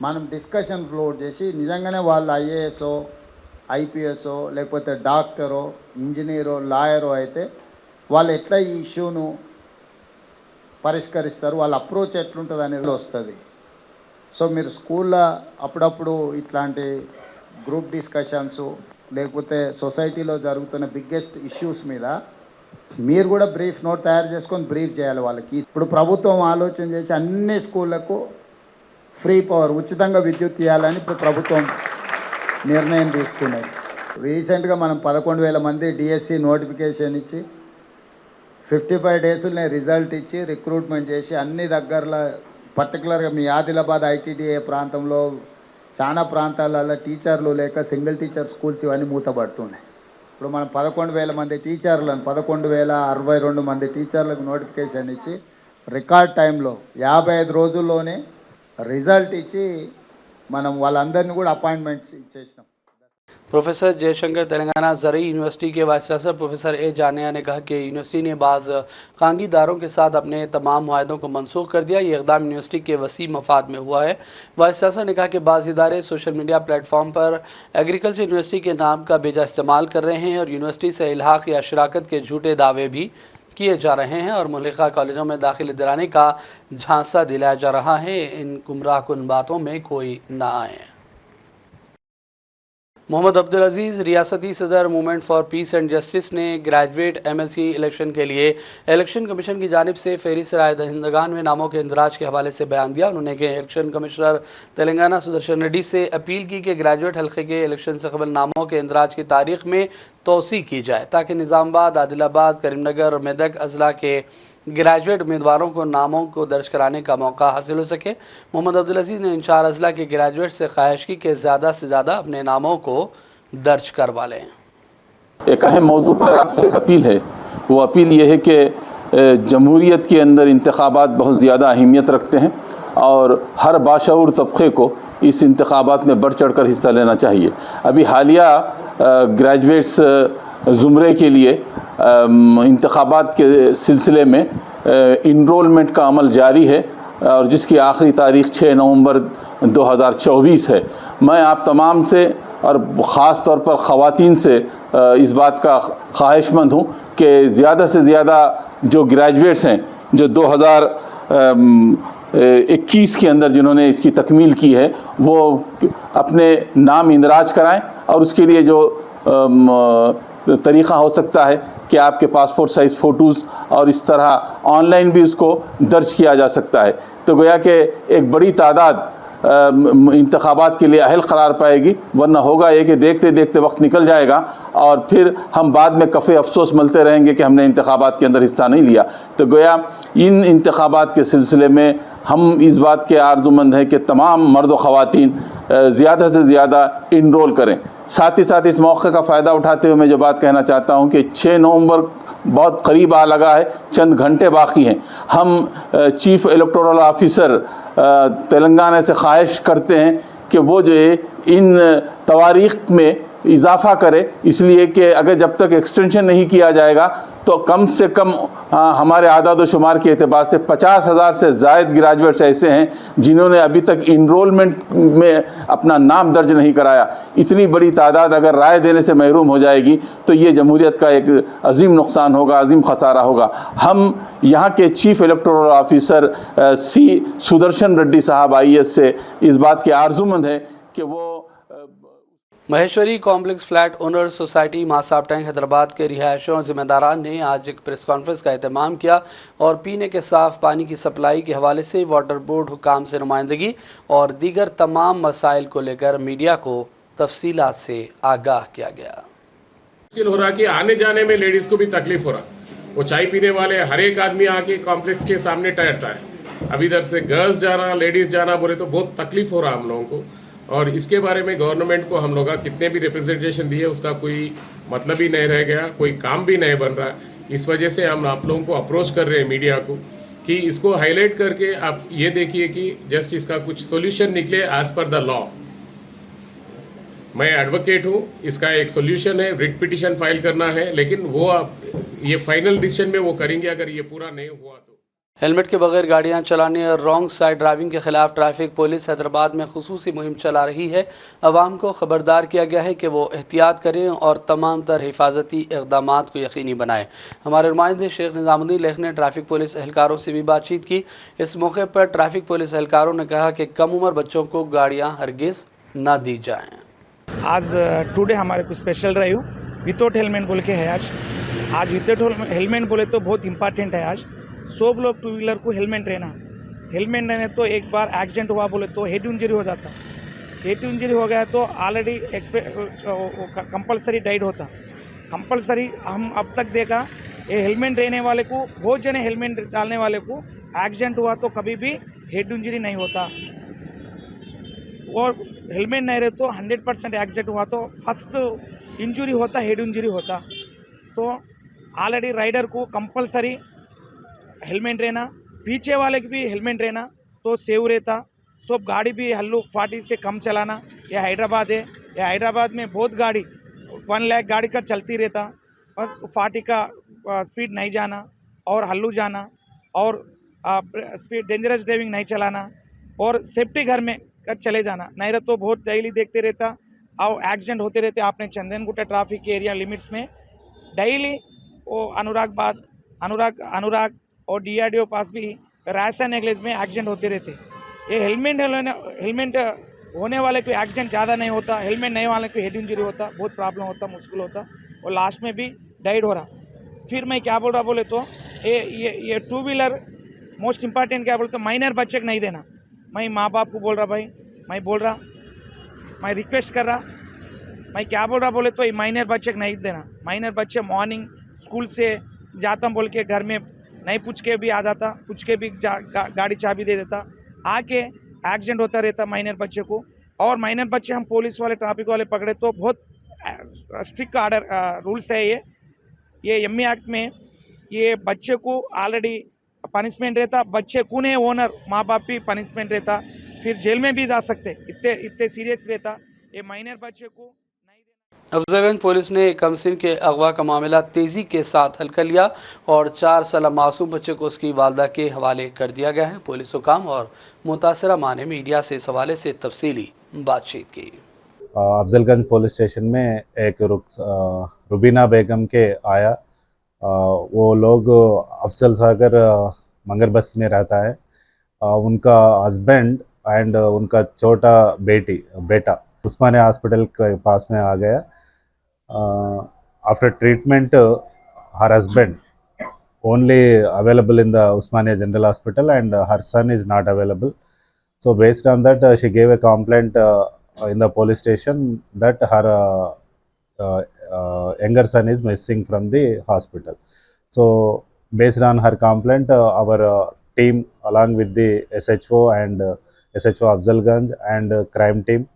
మనం డిస్కషన్ ఫ్లోర్ చేసి నిజంగానే వాళ్ళు ఐఏఎస్ఓ, ఐపీఎస్ఓ, లేకపోతే డాక్టరో, ఇంజనీరో, లాయరో అయితే వాళ్ళు ఎట్లా ఈ ఇష్యూను పరిష్కరిస్తారు, వాళ్ళ అప్రోచ్ ఎట్లుంటుంది అనేది వస్తుంది. సో మీరు స్కూల్లో అప్పుడప్పుడు ఇట్లాంటి గ్రూప్ డిస్కషన్స్ లేకపోతే సొసైటీలో జరుగుతున్న బిగ్గెస్ట్ ఇష్యూస్ మీద మీరు కూడా బ్రీఫ్ నోట్ తయారు చేసుకొని బ్రీఫ్ చేయాలి వాళ్ళకి. ఇప్పుడు ప్రభుత్వం ఆలోచన చేసి అన్ని స్కూళ్ళకు ఫ్రీ పవర్, ఉచితంగా విద్యుత్ ఇవ్వాలని ఇప్పుడు ప్రభుత్వం నిర్ణయం తీసుకున్నది. రీసెంట్గా మనం 11,000 మంది డిఎస్సి నోటిఫికేషన్ ఇచ్చి 55 డేస్లోనే రిజల్ట్ ఇచ్చి రిక్రూట్మెంట్ చేసి అన్ని దగ్గరలో, పర్టికులర్గా మీ ఆదిలాబాద్ ఐటీడీఏ ప్రాంతంలో చాలా ప్రాంతాలలో టీచర్లు లేక సింగిల్ టీచర్ స్కూల్స్ ఇవన్నీ మూతపడుతున్నాయి. ఇప్పుడు మనం 11,000 మంది టీచర్లను 11,062 మంది టీచర్లకు నోటిఫికేషన్ ఇచ్చి రికార్డ్ టైంలో 55 రోజుల్లోనే రిజల్ట్ ఇచ్చి మనం వాళ్ళందరినీ కూడా అపాయింట్మెంట్స్ ఇచ్చేసినాం. प्रोफेसर जयशंकर तेलंगाना ज़रई यूनिवर्सिटी के vice chancellor professor A Janaiah ने कहा कि यूनिवर्सिटी ने बाज़ कांगीदारों के साथ अपने तमाम मुआहदों को मनसूख कर दिया। ये इक़दाम यूनिवर्सिटी के वसी मफाद में हुआ है। वाइस चांसलर ने कहा कि बाज़ इदारे सोशल मीडिया प्लेटफॉर्म पर एग्रीकल्चर यूनिवर्सिटी के नाम का बेजा इस्तेमाल कर रहे हैं और यूनिवर्सिटी से इल्हाक़ या शराकत के झूठे दावे भी किए जा रहे हैं और मुल्लिका कॉलेजों में दाखिले दिलाने का झांसा दिलाया जा रहा है। इन गुमराह कुन बातों में कोई ना आए। मोहम्मद अब्दुल अजीज रियासती सदर movement for piece and justice ने ग्रेजुएट एमएलसी इलेक्शन के लिए इलेक्शन कमीशन की जानिब से फहरिस्त राय दहिंदगान में नामों के इंदराज के हवाले से बयान दिया। उन्होंने इलेक्शन कमिश्नर तेलंगाना सुदर्शन रेड्डी से अपील की कि ग्रेजुएट हल्के के इलेक्शन से कबल नामों के इंदराज की तारीख में तोसी की जाए ताकि निज़ामाबाद, आदिलाबाद, करीमनगर और मेदक अजला के ग्रेजुएट उम्मीदवारों को नामों को दर्ज कराने का मौका हासिल हो सके। मोहम्मद अब्दुल अजीज ने इन 4 अजला के ग्रेजुएट से ख्वाहिश की कि ज़्यादा से ज़्यादा अपने नामों को दर्ज करवा लें। एक अहम मौजू पर आपसे अपील है, वो अपील ये है कि जमहूरियत के अंदर इंतखाबात बहुत ज़्यादा अहमियत रखते हैं और हर बाशऊर तबके को इस इंतखाबात में बढ़ चढ़ कर हिस्सा लेना चाहिए। अभी हालिया ग्रेजुएट्स ज़ुमरे के लिए इंतखाबात के सिलसिले में इनरोलमेंट का अमल जारी है और जिसकी आखिरी तारीख़ 6 नवंबर 2024 है। मैं आप तमाम से और ख़ास तौर पर ख़वातीन से इस बात का ख्वाहिशमंद हूँ कि ज़्यादा से ज़्यादा जो ग्रेजुएट्स हैं जो 2021 के अंदर जिन्होंने इसकी तकमील की है वो अपने नाम इंदराज कराएं और उसके लिए जो तरीक़ा हो सकता है कि आपके पासपोर्ट साइज़ फ़ोटोज़ और इस तरह ऑनलाइन भी उसको दर्ज किया जा सकता है। तो गोया कि एक बड़ी तादाद इंतखाबात के लिए अहल करार पाएगी, वरना होगा ये कि देखते देखते वक्त निकल जाएगा और फिर हम बाद में कफ़े अफसोस मलते रहेंगे कि हमने इंतखाबात के अंदर हिस्सा नहीं लिया। तो गोया इन इंतखाबात के सिलसिले में हम इस बात के आरज़ूमंद हैं कि तमाम मर्द व ख़वातीन ज़्यादा से ज़्यादा इनरोल करें। साथ ही साथ इस मौके का फ़ायदा उठाते हुए मैं जो बात कहना चाहता हूँ कि 6 नवंबर बहुत करीब आ लगा है, चंद घंटे बाकी हैं। हम चीफ़ इलेक्टोरल ऑफिसर तेलंगाना से ख्वाहिश करते हैं कि वो जो है इन तवारीख़ में इजाफ़ा करे, इसलिए कि अगर जब तक एक्सटेंशन नहीं किया जाएगा तो कम से कम हमारे आदाद व शुमार के एतबार से 50,000 से ज़ायद ग्रेजुएट्स ऐसे हैं जिन्होंने अभी तक इनरोलमेंट में अपना नाम दर्ज नहीं कराया। इतनी बड़ी तादाद अगर राय देने से महरूम हो जाएगी तो ये जमहूरियत का एक अजीम नुकसान होगा, अजीम खसारा होगा। हम यहाँ के chief electoral officer C Sudarshan Reddy साहब IAS से इस बात के आरज़ूमंद है कि वो Maheshwari complex flat owners society Masab Tank Hyderabad के रिहायशियों और ज़िम्मेदारान ने आज एक प्रेस कॉन्फ्रेंस का एहतमाम किया और पीने के साफ़ पानी की सप्लाई के हवाले से वाटर बोर्ड हुकाम से नुमाइंदगी और दीगर तमाम मसाइल को लेकर मीडिया को तफसीलात से आगाह किया गया। मुश्किल हो रहा कि आने जाने में लेडीज़ को भी तकलीफ हो रहा, वो चाय पीने वाले हर एक आदमी आके कॉम्प्लेक्स के सामने ठहरता है। अब इधर से गर्ल्स जाना, लेडीज़ जाना बोले तो बहुत तकलीफ हो रहा हम लोगों को, और इसके बारे में गवर्नमेंट को हम लोग कितने भी रिप्रेजेंटेशन दिए उसका कोई मतलब ही नहीं रह गया, कोई काम भी नहीं बन रहा। इस वजह से हम आप लोगों को अप्रोच कर रहे हैं मीडिया को कि इसको हाईलाइट करके आप ये देखिए कि जस्ट इसका कुछ सोल्यूशन निकले एज पर द लॉ। मैं एडवोकेट हूँ, इसका एक सोल्यूशन है, रिट पिटिशन फाइल करना है, लेकिन वो ये फाइनल डिसीजन में वो करेंगे अगर ये पूरा नहीं हुआ तो। हेलमेट के बगैर गाड़ियां चलाने और रॉन्ग साइड ड्राइविंग के खिलाफ ट्रैफिक पुलिस हैदराबाद में खुसूसी मुहिम चला रही है। अवाम को खबरदार किया गया है कि वो एहतियात करें और तमाम तर हिफाजती इक़दाम को यकीनी बनाएं। हमारे नुमाइंदे शेख निज़ामुद्दीन लेख ने ट्रैफिक पुलिस एहलकारों से भी बातचीत की। इस मौके पर ट्रैफिक पुलिस एहलकारों ने कहा कि कम उम्र बच्चों को गाड़ियाँ हरगिज़ न दी जाएँ। आज टुडे हमारे कुछ स्पेशल ड्राइव विदाउट हेलमेट बोल के है। आज विदाउट हेलमेट बोले तो बहुत इम्पॉर्टेंट है। आज सब लोग टू व्हीलर को हेलमेट रहने तो एक बार एक्सीडेंट हुआ बोले तो हेड इंजरी हो जाता। हेड इंजरी हो गया तो ऑलरेडी कंपलसरी डाइड होता। कंपलसरी हम अब तक देखा ये हेलमेट रहने वाले को, बहुत जने हेलमेट डालने वाले को एक्सीडेंट हुआ तो कभी भी हेड इंजरी नहीं होता, और हेलमेट नहीं रहे तो 100% एक्सीडेंट हुआ तो फर्स्ट इंजरी होता, हेड इंजरी होता। तो ऑलरेडी राइडर को कंपलसरी हेलमेट रहना, पीछे वाले की भी हेलमेट रहना तो सेव रहता। सब गाड़ी भी हल्लू 40 से कम चलाना। ये हैदराबाद है, ये हैदराबाद में बहुत गाड़ी 1 लाख गाड़ी का चलती रहता, बस 40 का स्पीड नहीं जाना और हल्लू जाना और स्पीड डेंजरस ड्राइविंग नहीं चलाना और सेफ्टी घर में कर चले जाना। नहीं रहा तो बहुत डेली देखते रहता और एक्सीडेंट होते रहते। आपने चंदनगुट्टा ट्रैफिक एरिया लिमिट्स में डेली वो अनुराग और DRDO पास भी रायसा नेगलेज में एक्सीडेंट होते रहते। ये हेलमेट होने वाले को एक्सीडेंट ज़्यादा नहीं होता, हेलमेट नहीं वाले को हेड इंजरी होता, बहुत प्रॉब्लम होता, मुश्किल होता, और लास्ट में भी डाइड हो रहा। फिर मैं क्या बोल रहा बोले तो ये टू व्हीलर मोस्ट इम्पॉर्टेंट क्या बोलते माइनर बच्चे को नहीं देना। मैं माँ बाप को बोल रहा भाई, मैं रिक्वेस्ट कर रहा, मैं क्या बोल रहा बोले तो माइनर बच्चे को नहीं देना। माइनर बच्चे मॉर्निंग स्कूल से जाता बोल के घर में नहीं पूछ के भी आ जाता, पूछ के भी गाड़ी चाबी दे देता, आके एक्सीडेंट होता रहता माइनर बच्चे को। और माइनर बच्चे हम पुलिस वाले ट्रैफिक वाले पकड़े तो बहुत स्ट्रिक्ट आर्डर रूल्स है ये एमई एक्ट में। ये बच्चे को ऑलरेडी पनिशमेंट रहता, बच्चे को ने ओनर माँ बाप भी पनिशमेंट रहता, फिर जेल में भी जा सकते, इतने सीरियस रहता ये माइनर बच्चे को। अफजलगंज पुलिस ने कमसिन के अगवा का मामला तेज़ी के साथ हल कर लिया और 4 साल मासूम बच्चे को उसकी वालदा के हवाले कर दिया गया है। पुलिस हुकाम और मुतासरा मां ने मीडिया से इस हवाले से तफसीली बातचीत की। अफजलगंज पुलिस स्टेशन में एक रुबीना बेगम के आया, वो लोग अफजल सागर मंगर बस में रहता है। उनका हस्बैंड एंड उनका छोटा बेटा उस्मानिया हॉस्पिटल के पास में आ गया। After treatment her husband only available in the Usmania General Hospital and her son is not available. So based on that she gave a complaint in the police station that her younger son is missing from the hospital. So based on her complaint our team along with the SHO and SHO Afzalganj and crime team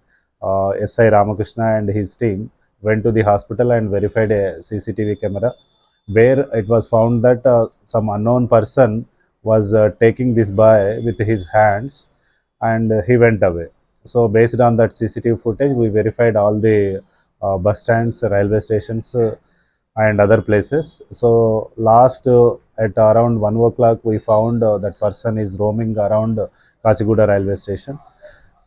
SI Ramakrishna and his team went to the hospital and verified a CCTV camera where it was found that some unknown person was taking this boy with his hands and he went away. So based on that CCTV footage we verified all the bus stands, railway stations and other places. So last at around 1 o'clock we found that person is roaming around Kachiguda railway station.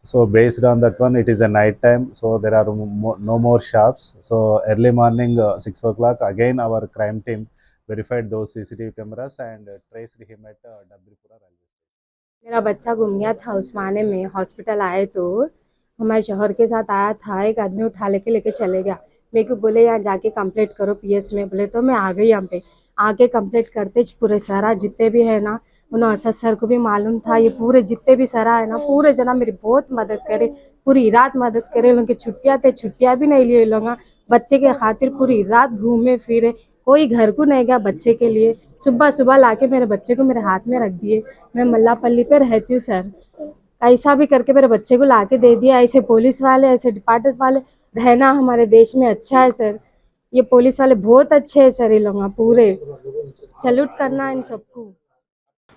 So based on that one, it is a night time, so there are no more shops. So early morning 6 o'clock again our crime team verified those CCTV cameras and traced him at Dabripura railway station. मेरा बच्चा गुम गया था, उस्माने में hospital आए तो हमारे शौहर के साथ आया था, एक आदमी उठा लेके चले गया। मेरे को बोले यहाँ जाके कंप्लेंट करो PS में, बोले तो मैं आ गई। यहाँ पे आके कंप्लेंट करते पूरे सारा जितने भी है ना, उन्होंने असद सर को भी मालूम था, ये पूरे जितने भी सारा है ना पूरे जना मेरी बहुत मदद करे, पूरी रात मदद करे। उनकी छुट्टियाँ थे, छुट्टियाँ भी नहीं लिए लोग, बच्चे के खातिर पूरी रात घूमे फिरे, कोई घर को नहीं गया बच्चे के लिए। सुबह लाके मेरे बच्चे को मेरे हाथ में रख दिए। मैं मल्लापल्ली पे रहती हूँ सर, ऐसा भी करके मेरे बच्चे को लाके दे दिया। ऐसे पुलिस वाले, ऐसे डिपार्टमेंट वाले रहना हमारे देश में अच्छा है सर। ये पुलिस वाले बहुत अच्छे हैं सर, ये लोग पूरे सैल्यूट करना है इन सबको।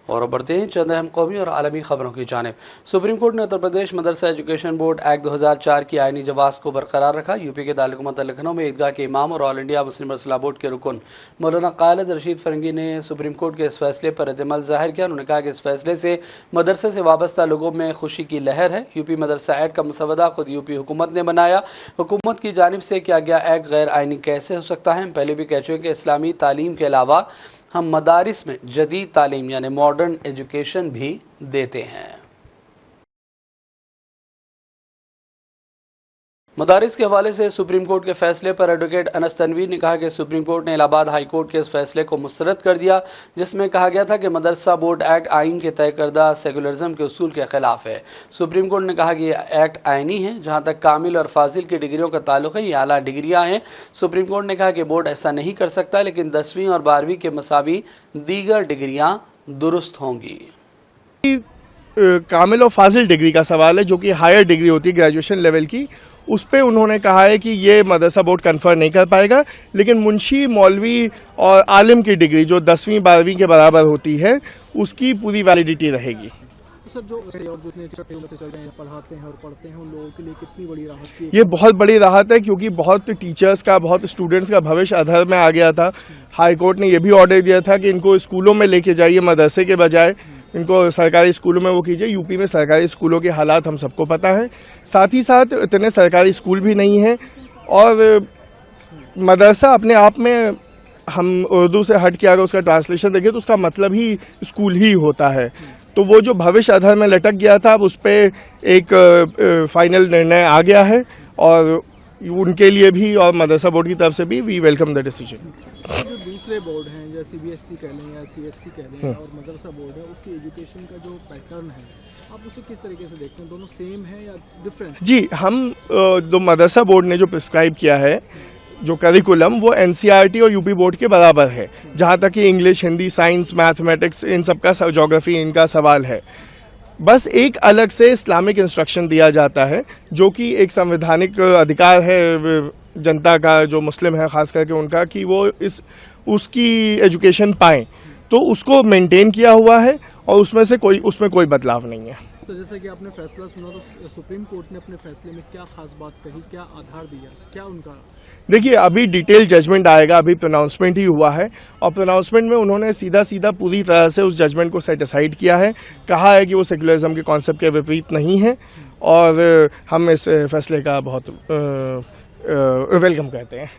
और बढ़ते हैं चंद अहम कौमी और आलमी खबरों की जानिब। सुप्रीम कोर्ट ने उत्तर प्रदेश मदरसा एजुकेशन बोर्ड एक्ट 2004 की आईनी जवाज़ को बरकरार रखा। यूपी के दारुल लखनऊ में ईदगाह के इमाम और ऑल इंडिया मुस्लिम मसला बोर्ड के रुकन मौलाना खालिद रशीद फरंगी ने सुप्रीम कोर्ट के इस फैसले पर रद्द-ए-अमल ज़ाहिर किया। उन्होंने कहा कि इस फैसले से मदरसे से वाबस्ता लोगों में खुशी की लहर है। यूपी मदरसा एक्ट का मसवदा खुद यूपी हुकूमत ने बनाया। हुकूमत की जानिब से किया गया एक्ट गैर आइनी कैसे हो सकता है? हम पहले भी कह चुके कि इस्लामी तालीम के अलावा हम मदारिस में जदीद तालीम यानी मॉडर्न एजुकेशन भी देते हैं। मदारिस के हवाले से सुप्रीम कोर्ट के फैसले पर एडवोकेट अनस तनवीर ने कहा कि सुप्रीम कोर्ट ने इलाहाबाद हाई कोर्ट के इस फैसले को मुस्तरद कर दिया, जिसमें कहा गया था कि मदरसा बोर्ड एक्ट आइन के तय करदा सेकुलरिज्म के उसूल के खिलाफ है। सुप्रीम कोर्ट ने कहा कि यह एक्ट आइनी है। जहां तक कामिल और फाजिल की डिग्रियों का ताल्लुक है, ये आला डिग्रियां हैं। सुप्रीम कोर्ट ने कहा कि बोर्ड ऐसा नहीं कर सकता, लेकिन 10वीं और 12वीं के मसावी दीगर डिग्रियाँ दुरुस्त होंगी। कामिल और फाजिल डिग्री का सवाल है, जो कि हायर डिग्री होती है ग्रेजुएशन लेवल की, उस पर उन्होंने कहा है कि ये मदरसा बोर्ड कन्फर्म नहीं कर पाएगा, लेकिन मुंशी, मौलवी और आलिम की डिग्री जो 10वीं 12वीं के बराबर होती है उसकी पूरी वैलिडिटी रहेगी। सर जो चल रहे हैं, पढ़ाते हैं और पढ़ते हैं, उन लोगों के लिए कितनी बड़ी राहत है? ये बहुत बड़ी राहत है, क्योंकि बहुत टीचर्स का, बहुत स्टूडेंट्स का भविष्य अधर में आ गया था। हाई कोर्ट ने यह भी ऑर्डर दिया था कि इनको स्कूलों में लेके जाइए, मदरसे के बजाय इनको सरकारी स्कूलों में वो कीजिए। यूपी में सरकारी स्कूलों के हालात हम सबको पता है, साथ ही साथ इतने सरकारी स्कूल भी नहीं हैं, और मदरसा अपने आप में, हम उर्दू से हट के अगर उसका ट्रांसलेशन देखें तो उसका मतलब ही स्कूल ही होता है। तो वो जो भविष्य आधार में लटक गया था अब उस पर एक फाइनल निर्णय आ गया है और उनके लिए भी और मदरसा बोर्ड की तरफ से भी वी वेलकम द डिसीजन। जो दूसरे बोर्ड हैं या सीबीएसई कह लें या सीएससी कह लें और मदरसा बोर्ड है उसकी एजुकेशन का जो पैटर्न है आप उसे किस तरीके से देखते हैं, दोनों सेम है या डिफरेंट? जी, हम जो मदरसा बोर्ड ने जो प्रिस्क्राइब किया है जो करिकुलम वो एनसीईआरटी और यूपी बोर्ड के बराबर है, जहाँ तक कि इंग्लिश, हिंदी, साइंस, मैथमेटिक्स इन सब का, ज्योग्राफी इनका सवाल है। बस एक अलग से इस्लामिक इंस्ट्रक्शन दिया जाता है जो कि एक संवैधानिक अधिकार है जनता का, जो मुस्लिम है खास करके उनका, कि वो उसकी एजुकेशन पाएँ, तो उसको मेंटेन किया हुआ है और उसमें कोई बदलाव नहीं है। तो जैसा कि आपने फैसला सुना तो सुप्रीम कोर्ट ने अपने फैसले में क्या खास बात कही, क्या आधार दिया, क्या उनका? देखिए, अभी डिटेल जजमेंट आएगा, अभी प्रोनाउंसमेंट ही हुआ है और प्रोनाउंसमेंट में उन्होंने सीधा पूरी तरह से उस जजमेंट को सेटिसाइड किया है, कहा है कि वो सेक्युलरिज्म के कॉन्सेप्ट के विपरीत नहीं है और हम इस फैसले का बहुत वेलकम करते हैं।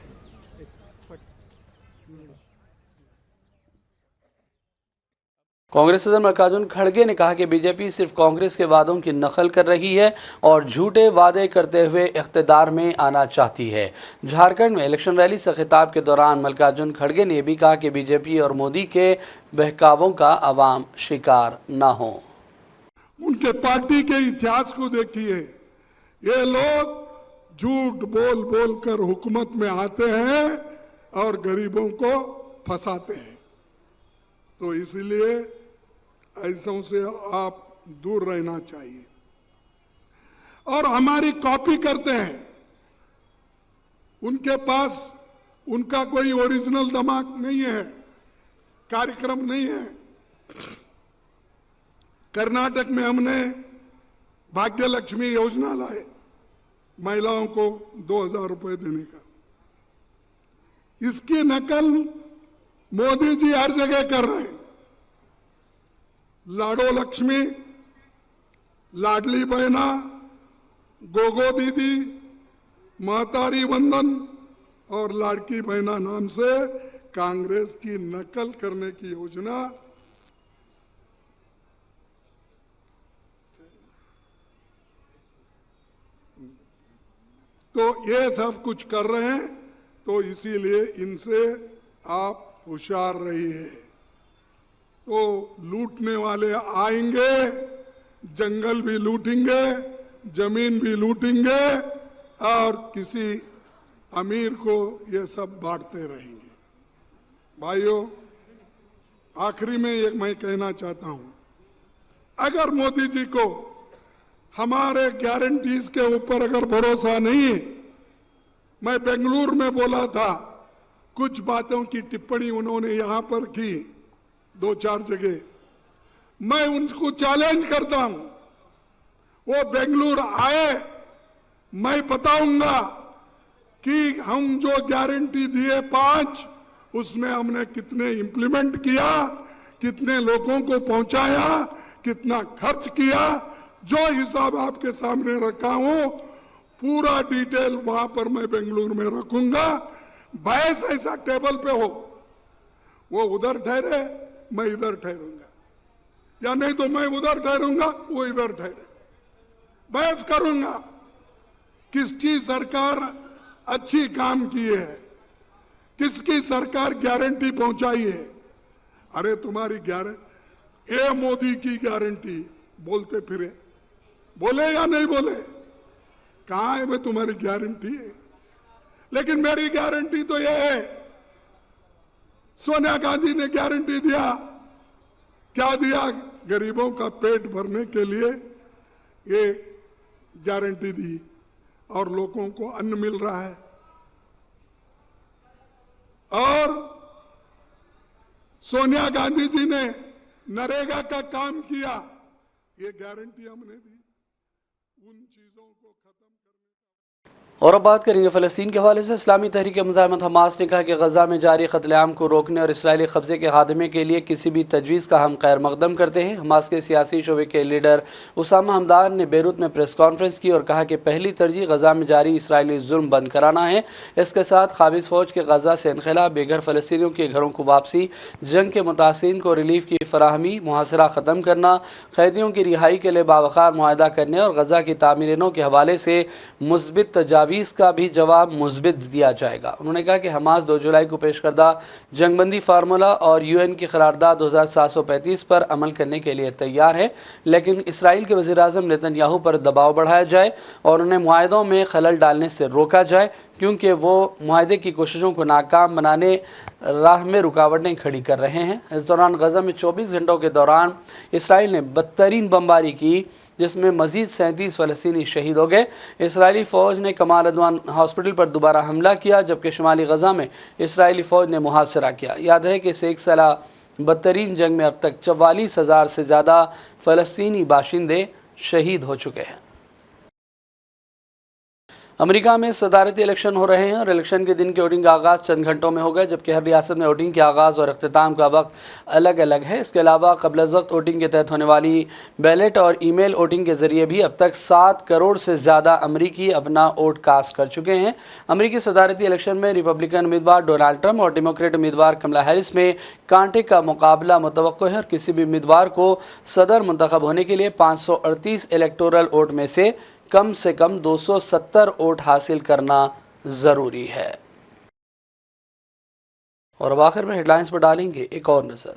कांग्रेस सदर मल्लिकार्जुन खड़गे ने कहा कि बीजेपी सिर्फ कांग्रेस के वादों की नकल कर रही है और झूठे वादे करते हुए इख्तिदार में आना चाहती है। झारखंड में इलेक्शन रैली से खिताब के दौरान मल्लिकार्जुन खड़गे ने भी कहा कि बीजेपी और मोदी के बहकावों का आवाम शिकार न हो। उनके पार्टी के इतिहास को देखिए, ये लोग झूठ बोल बोल कर हुकूमत में आते हैं और गरीबों को फंसाते हैं। तो इसलिए ऐसों से आप दूर रहना चाहिए और हमारी कॉपी करते हैं। उनके पास उनका कोई ओरिजिनल दिमाग नहीं है, कार्यक्रम नहीं है। कर्नाटक में हमने भाग्य लक्ष्मी योजना लाए, महिलाओं को 2000 रुपए देने का। इसकी नकल मोदी जी हर जगह कर रहे हैं। लाडो लक्ष्मी, लाडली बहना, गोगो दीदी, महतारी वंदन और लाड़की बहना नाम से कांग्रेस की नकल करने की योजना तो ये सब कुछ कर रहे हैं। तो इसीलिए इनसे आप होशियार रहिए। तो लूटने वाले आएंगे, जंगल भी लूटेंगे, जमीन भी लूटेंगे और किसी अमीर को ये सब बांटते रहेंगे। भाइयों, आखिरी में एक मैं कहना चाहता हूं, अगर मोदी जी को हमारे गारंटीज के ऊपर अगर भरोसा नहीं है, मैं बेंगलुरु में बोला था, कुछ बातों की टिप्पणी उन्होंने यहां पर की 2-4 जगह, मैं उनको चैलेंज करता हूं, वो बेंगलुरु आए, मैं बताऊंगा कि हम जो गारंटी दिए 5 उसमें हमने कितने इंप्लीमेंट किया, कितने लोगों को पहुंचाया, कितना खर्च किया। जो हिसाब आपके सामने रखा हूं, पूरा डिटेल वहां पर मैं बेंगलुरु में रखूंगा। बहस ऐसा टेबल पे हो, वो उधर ठहरे, मैं इधर ठहरूंगा, या नहीं तो मैं उधर ठहरूंगा, वो इधर ठहरे। बहस करूंगा किसकी सरकार अच्छी काम की है, किसकी सरकार गारंटी पहुंचाई है। अरे तुम्हारी गारंटी, ये मोदी की गारंटी बोलते फिरे, बोले या नहीं बोले, कहां है भाई तुम्हारी गारंटी है? लेकिन मेरी गारंटी तो यह है, सोनिया गांधी ने गारंटी दिया, क्या दिया? गरीबों का पेट भरने के लिए ये गारंटी दी और लोगों को अन्न मिल रहा है। और सोनिया गांधी जी ने नरेगा का काम किया, ये गारंटी हमने दी। उन चीजों को खत्म और अब बात करेंगे फ़लस्तीन के हवाले से। इस्लामी तहरीक मुज़ाहमत हमास ने कहा कि गज़ा में जारी कत्लेआम को रोकने और इसराइली कब्ज़े के खात्मे के लिए किसी भी तजवीज़ का हम खैर मकदम करते हैं। हमास के सियासी शोबे के लीडर उसामा हमदान ने बेरूत में प्रेस कॉन्फ्रेंस की और कहा कि पहली तरजीह गज़ा में जारी इसराइली जुल्म बंद कराना है। इसके साथ काबिज़ फ़ौज के गज़ा से इनखला, बेघर फ़लस्तीनियों के घरों को वापसी, जंग के मुतासिरीन को रिलीफ की फराहमी, मुहासरा ख़त्म करना, कैदियों की रिहाई के लिए बावकार मुआहदा करने और गज़ा की तामीरों के हवाले से मुस्बित तजावीज़ का भी जवाब मुस्बित दिया जाएगा। उन्होंने कहा कि हमास 2 जुलाई को पेश करदा जंगबंदी फार्मूला और UN की करारदाद 2735 पर अमल करने के लिए तैयार है, लेकिन इसराइल के वज़ीर-ए-आज़म नेतन्याहू पर दबाव बढ़ाया जाए और उन्हें मुआहदों में खलल डालने से रोका जाए, क्योंकि वो मुआहदे की कोशिशों को नाकाम बनाने राह में रुकावटें खड़ी कर रहे हैं। इस दौरान गज़ा में 24 घंटों के दौरान इसराइल ने बदतरीन बमबारी की, जिसमें मज़ीद 37 फ़लस्तीनी शहीद हो गए। इसराइली फ़ौज ने कमाल अदवान हॉस्पिटल पर दोबारा हमला किया, जबकि शुमाली गज़ा में इसराइली फ़ौज ने मुहासरा किया। याद है कि इस एक साल बदतरीन जंग में अब तक 44,000 से ज़्यादा फ़लस्तीनी बाशिंदे शहीद हो चुके हैं। अमेरिका में सदारती इलेक्शन हो रहे हैं और इलेक्शन के दिन के वोटिंग का आगाज़ चंद घंटों में होगा, जबकि हर रियासत में वोटिंग के आगाज़ और अख्तिताम का वक्त अलग अलग है। इसके अलावा कबल अज़ वक्त वोटिंग के तहत होने वाली बैलेट और ईमेल वोटिंग के ज़रिए भी अब तक 7 करोड़ से ज़्यादा अमरीकी अपना वोट कास्ट कर चुके हैं। अमरीकी सदारती इलेक्शन में रिपब्लिकन उम्मीदवार डोनाल्ड ट्रंप और डेमोक्रेट उम्मीदवार कमला हैरिस में कांटे का मुकाबला मुतवक्को है और किसी भी उम्मीदवार को सदर मुंतखब होने के लिए 538 इलेक्टोरल वोट में से कम 270 वोट हासिल करना ज़रूरी है। और अब आखिर में हेडलाइंस पर डालेंगे एक और नज़र।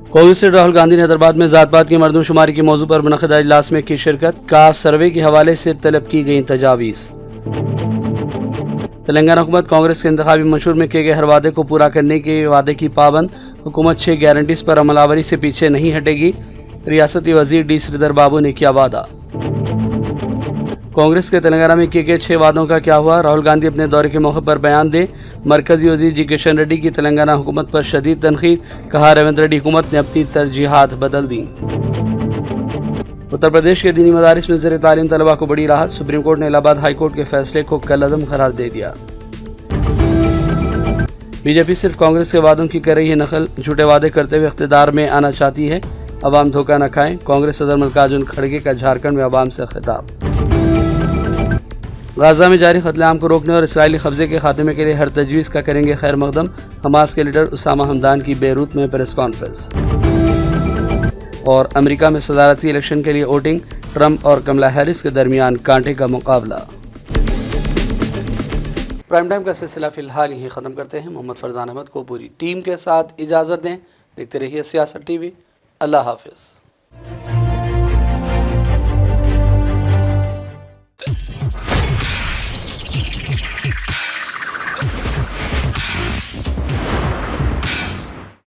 कांग्रेस से राहुल गांधी ने हैदराबाद में ज़ात-पात की मरदमशुमारी के मौजू पर मुनक़िदा इजलास में की शिरकत, का सर्वे के हवाले से तलब की गई तजावीज़। तेलंगाना हुकूमत कांग्रेस के इंतखाबी मंशूर में किए गए हर वादे को पूरा करने के वादे की पाबंद, हुकूमत 6 गारंटीज पर अमलावरी से पीछे नहीं हटेगी, रियासती वजीर डी श्रीधर बाबू ने किया वादा। कांग्रेस के तेलंगाना में किए गए 6 वादों का क्या हुआ, राहुल गांधी अपने दौरे के मौके पर बयान दे। मरकजी वजीर जी किशन रेड्डी की तेलंगाना हुकूमत पर शदीद तनकीद, कहा रेवंत रेड्डी हुकूमत ने अपनी तरजीहात बदल दी। उत्तर प्रदेश के दीनी मदारिस में ज़ेर तालीम तलबा को बड़ी राहत, सुप्रीम कोर्ट ने इलाहाबाद हाई कोर्ट के फैसले को कलअदम करार दे दिया। बीजेपी सिर्फ कांग्रेस के वादों की कर रही है नकल, झूठे वादे करते हुए इख्तिदार में आना चाहती है, अवाम धोखा न खाएं, कांग्रेस सदर मल्लिकार्जुन खड़गे का झारखंड में अवाम से खिताब। गाजा में जारी कत्लेआम को रोकने और इसराइली कब्जे के खात्मे के लिए हर तजवीज़ का करेंगे खैर मकदम, हमास के लीडर उसामा हमदान की बेरूत में प्रेस कॉन्फ्रेंस। और अमेरिका में सदारती इलेक्शन के लिए वोटिंग, ट्रंप और कमला हैरिस के दरमियान कांटे का मुकाबला। प्राइम टाइम का सिलसिला फिलहाल यहीं ख़त्म करते हैं। मोहम्मद फरजान अहमद को पूरी टीम के साथ इजाज़त दें। देखते रहिए सियासत टीवी। अल्लाह हाफिज़।